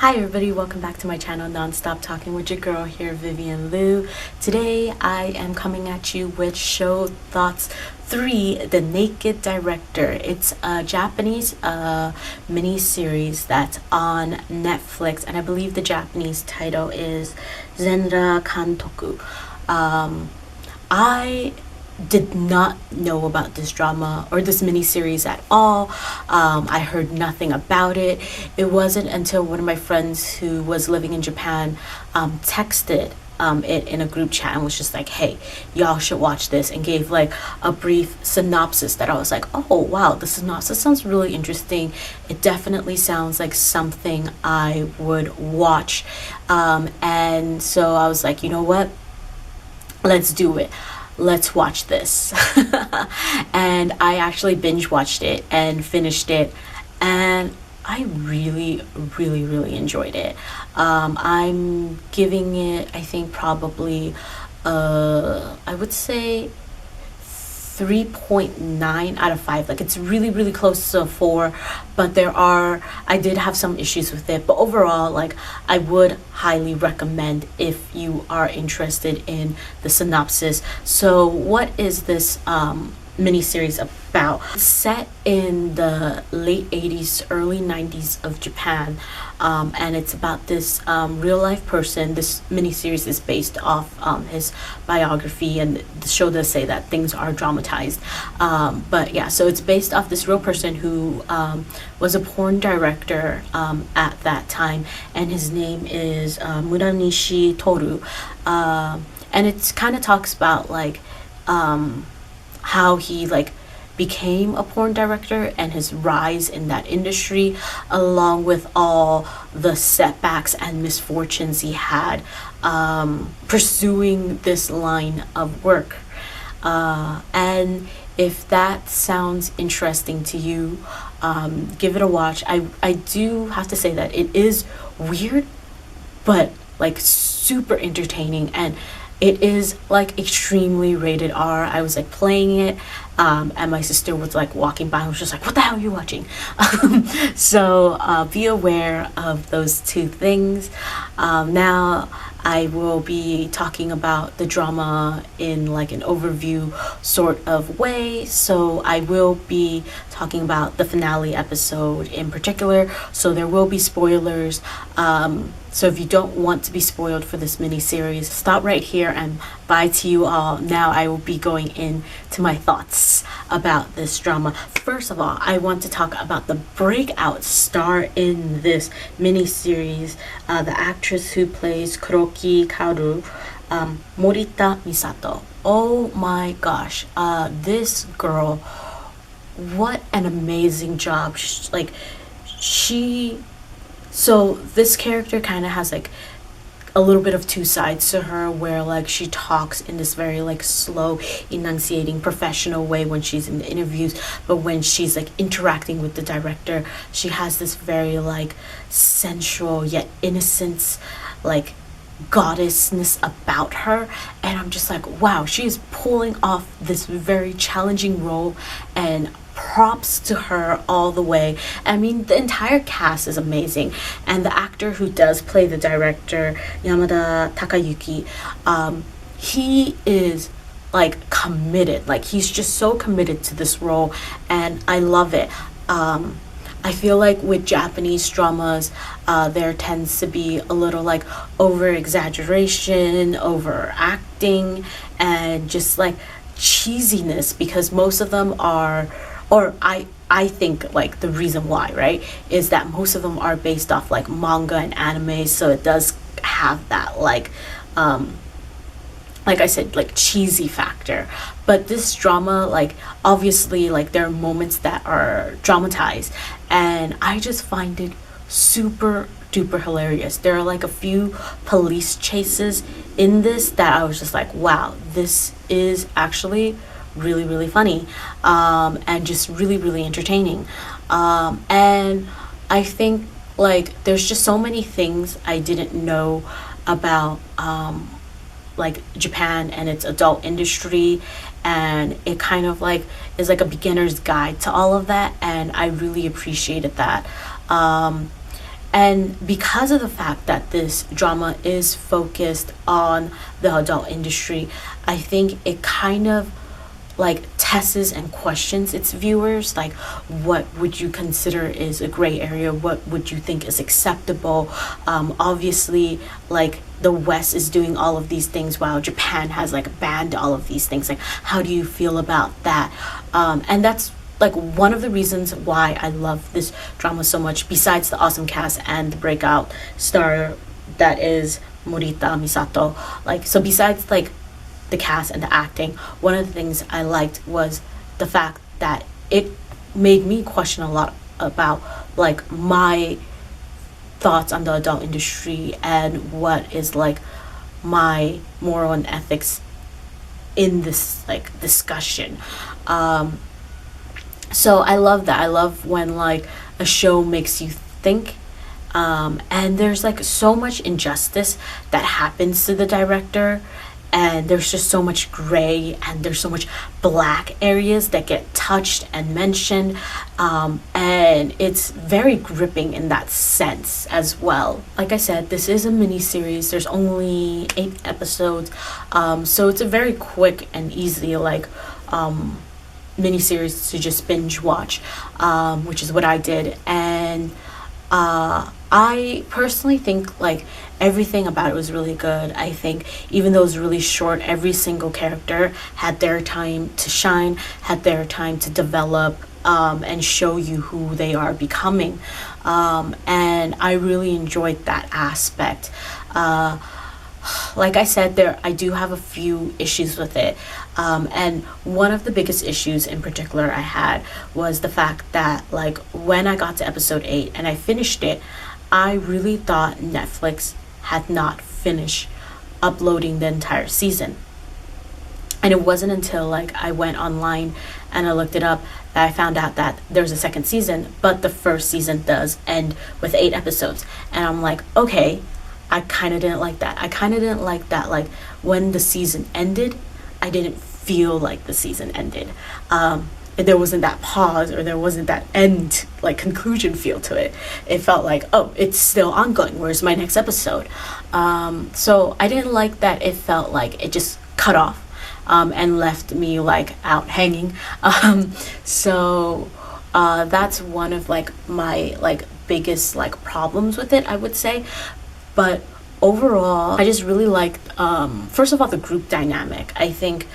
Hi everybody, welcome back to my channel, Nonstop Talking with your girl here, Vivian Liu. Today I am coming at you with Show Thoughts 3, The Naked Director. It's a Japanese mini-series that's on Netflix, and I believe the Japanese title is Zenra Kantoku. I did not know about this drama or this miniseries at all. I heard nothing about it. It wasn't until one of my friends who was living in Japan texted it in a group chat and was just like, hey, y'all should watch this, and gave like a brief synopsis that I was like, oh wow, the synopsis sounds really interesting. It definitely sounds like something I would watch. And so I was like, you know what, let's do it. Let's watch this. And I actually binge watched it and finished it, and I really enjoyed it. I'm giving it, I think, probably I would say 3.9 out of 5. Like, it's really close to a 4, but I did have some issues with it, but overall, like, I would highly recommend if you are interested in the synopsis. So what is this miniseries about? It's set in the late 80s, early 90s of Japan, and it's about this real life person. This miniseries is based off his biography, and the show does say that things are dramatized, but yeah, so it's based off this real person who was a porn director at that time, and his name is Muranishi Toru, and it kind of talks about like how he like became a porn director and his rise in that industry, along with all the setbacks and misfortunes he had pursuing this line of work. And if that sounds interesting to you, give it a watch. I do have to say that it is weird, but like super entertaining, and it is like extremely rated R. I was like playing it, and my sister was like walking by and was just like, what the hell are you watching? So be aware of those two things. Now I will be talking about the drama in like an overview sort of way. So I will be talking about the finale episode in particular. So there will be spoilers. So if you don't want to be spoiled for this mini series, stop right here and bye to you all. Now I will be going into my thoughts about this drama. First of all, I want to talk about the breakout star in this mini series, the actress who plays Kuroki Kaoru, Morita Misato. Oh my gosh, this girl, what an amazing job. So this character kind of has like a little bit of two sides to her, where like she talks in this very like slow, enunciating, professional way when she's in the interviews, but when she's like interacting with the director, she has this very like sensual yet innocence, like goddessness about her. And I'm just like, wow, she is pulling off this very challenging role, and props to her all the way. I mean, the entire cast is amazing, and the actor who does play the director, Yamada Takayuki, he is like committed. Like, he's just so committed to this role, and I love it. I feel like with Japanese dramas, there tends to be a little like over exaggeration, over acting, and just like cheesiness, because most of them are, or I think like the reason why, right, is that most of them are based off like manga and anime, so it does have that like I said, like cheesy factor. But this drama, like obviously like there are moments that are dramatized, and I just find it super duper hilarious. There are like a few police chases in this that I was just like, wow, this is actually really funny, and just really entertaining, and I think like there's just so many things I didn't know about like Japan and its adult industry, and it kind of like is like a beginner's guide to all of that, and I really appreciated that. And because of the fact that this drama is focused on the adult industry, I think it kind of like tests and questions its viewers, like what would you consider is a gray area, what would you think is acceptable. Obviously, like the West is doing all of these things while Japan has like banned all of these things. Like, how do you feel about that? And that's like one of the reasons why I love this drama so much, besides the awesome cast and the breakout star that is Morita Misato. Like, so besides like the cast and the acting, one of the things I liked was the fact that it made me question a lot about like my thoughts on the adult industry and what is like my moral and ethics in this like discussion. So I love that. I love when like a show makes you think. And there's like so much injustice that happens to the director, and there's just so much gray and there's so much black areas that get touched and mentioned, and it's very gripping in that sense as well. Like I said, this is a mini series. There's only 8 episodes, so it's a very quick and easy like mini series to just binge watch, which is what I did. And I personally think like everything about it was really good. I think even though it was really short, every single character had their time to shine, had their time to develop, and show you who they are becoming. And I really enjoyed that aspect. Like I said, I do have a few issues with it. And one of the biggest issues in particular I had was the fact that like when I got to episode 8 and I finished it, I really thought Netflix had not finished uploading the entire season. And it wasn't until like I went online and I looked it up that I found out that there's a second season, but the first season does end with 8 episodes. And I'm like, okay, I kind of didn't like that. I kind of didn't like that, like when the season ended, I didn't feel like the season ended. There wasn't that pause, or there wasn't that end, like conclusion feel to it. It felt like, oh, it's still ongoing. Where's my next episode? So I didn't like that. It felt like it just cut off, and left me like out hanging. So that's one of like my like biggest like problems with it, I would say. But overall, I just really liked, first of all, the group dynamic, I think,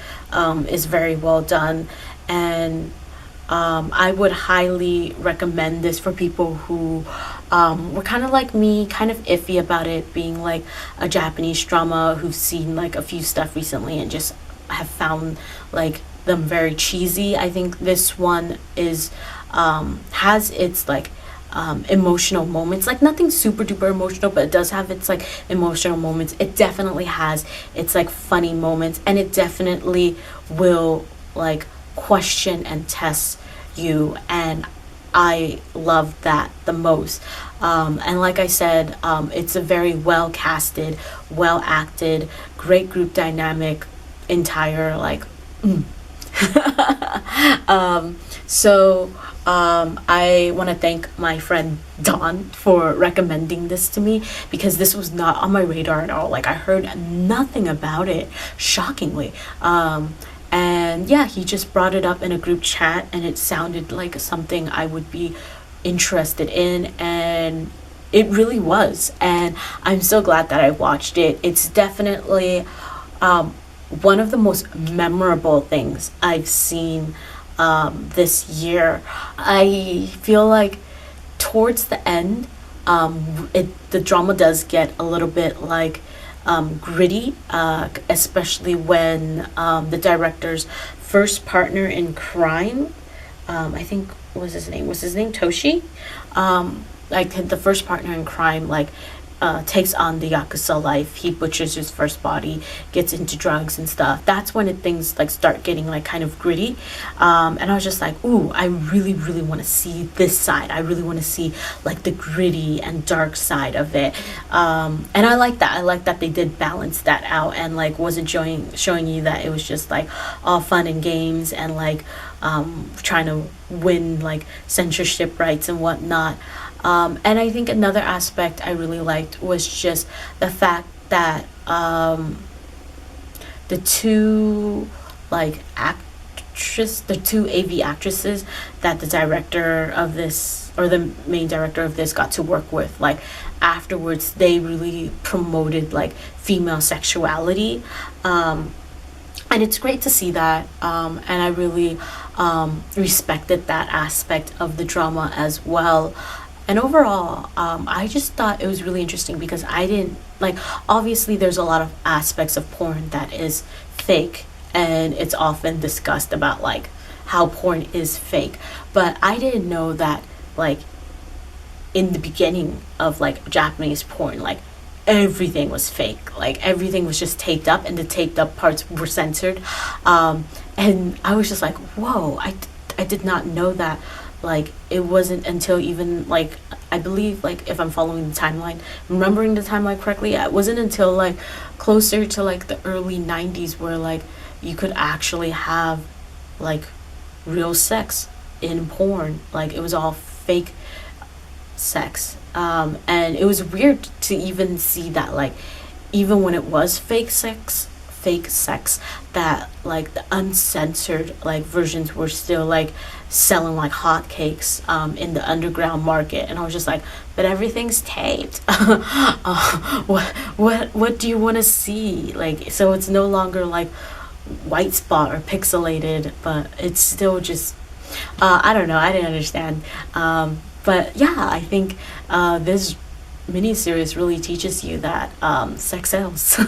is very well done. And I would highly recommend this for people who were kind of like me, kind of iffy about it being like a Japanese drama, who've seen like a few stuff recently and just have found like them very cheesy. I think this one is has its like emotional moments, like nothing super duper emotional, but it does have its like emotional moments. It definitely has its like funny moments, and it definitely will like question and test you, and I love that the most. And like I said, it's a very well casted, well acted, great group dynamic, entire like so I want to thank my friend Dawn for recommending this to me, because this was not on my radar at all. Like I heard nothing about it, shockingly. And yeah, he just brought it up in a group chat, and it sounded like something I would be interested in, and it really was. And I'm so glad that I watched it. It's definitely one of the most memorable things I've seen this year. I feel like towards the end, the drama does get a little bit like gritty, especially when the director's first partner in crime, I think was his name Toshi, like the first partner in crime, like takes on the Yakuza life. He butchers his first body, gets into drugs and stuff. That's when things like start getting like kind of gritty. And I was just like, ooh, I really, really want to see this side. I really want to see like the gritty and dark side of it. And I like that. I like that they did balance that out, and like wasn't showing you that it was just like all fun and games and like trying to win like censorship rights and whatnot. And I think another aspect I really liked was just the fact that the two like the two AV actresses that the director of this, or the main director of this, got to work with, like afterwards they really promoted like female sexuality, and it's great to see that, and I really respected that aspect of the drama as well. And overall, I just thought it was really interesting because I didn't like, obviously there's a lot of aspects of porn that is fake, and it's often discussed about like how porn is fake, but I didn't know that like in the beginning of like Japanese porn, like everything was fake, like everything was just taped up and the taped up parts were censored. And I was just like, whoa, I did not know that. Like it wasn't until even like, I believe, like if I'm following the timeline, remembering the timeline correctly, it wasn't until like closer to like the early 90s where like you could actually have like real sex in porn. Like it was all fake sex, and it was weird to even see that, like even when it was fake sex, that like the uncensored like versions were still like selling like hotcakes in the underground market. And I was just like, but everything's taped. What do you want to see? Like, so it's no longer like white spot or pixelated, but it's still just I don't know, I didn't understand. But yeah, I think this miniseries really teaches you that sex sells.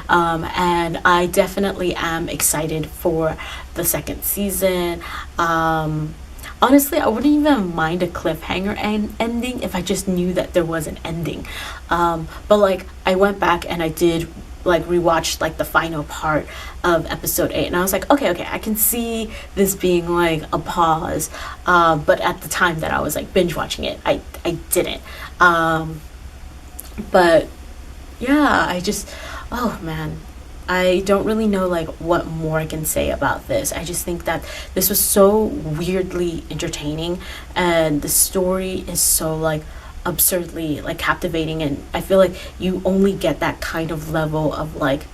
And I definitely am excited for the second season. Honestly, I wouldn't even mind a cliffhanger ending if I just knew that there was an ending. But like I went back and I did like rewatch like the final part of episode 8, and I was like, okay, I can see this being like a pause, but at the time that I was like binge watching it, I didn't. But yeah, I just, oh man, I don't really know like what more I can say about this. I just think that this was so weirdly entertaining, and the story is so like absurdly like captivating, and I feel like you only get that kind of level of like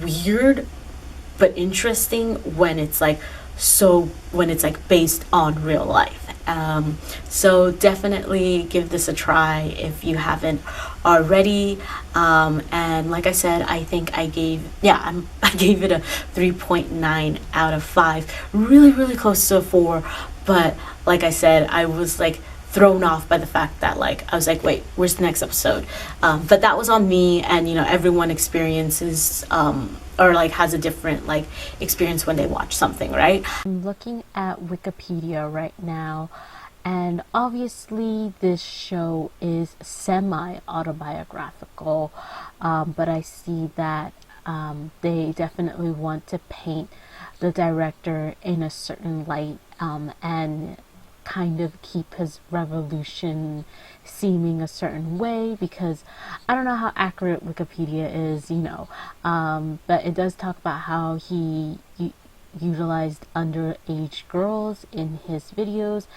weird but interesting when it's like based on real life. So definitely give this a try if you haven't already. And like I said, I think I gave it a 3.9 out of 5, really close to a 4. But like I said, I was like thrown off by the fact that like I was like, wait, where's the next episode? But that was on me, and you know, everyone experiences or like has a different like experience when they watch something, right? I'm looking at Wikipedia right now, and obviously this show is semi-autobiographical, but I see that they definitely want to paint the director in a certain light, and kind of keep his revolution seeming a certain way, because I don't know how accurate Wikipedia is, but it does talk about how he utilized underage girls in his videos,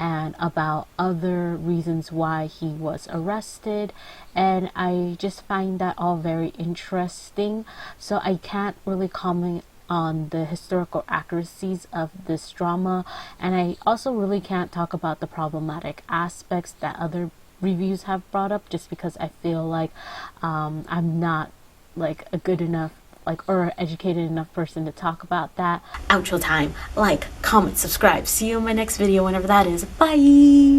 and about other reasons why he was arrested, and I just find that all very interesting. So I can't really comment on the historical accuracies of this drama, and I also really can't talk about the problematic aspects that other reviews have brought up, just because I feel like I'm not like a good enough or educated enough person to talk about that. Outro time. Like, comment, subscribe. See you in my next video, whenever that is. Bye.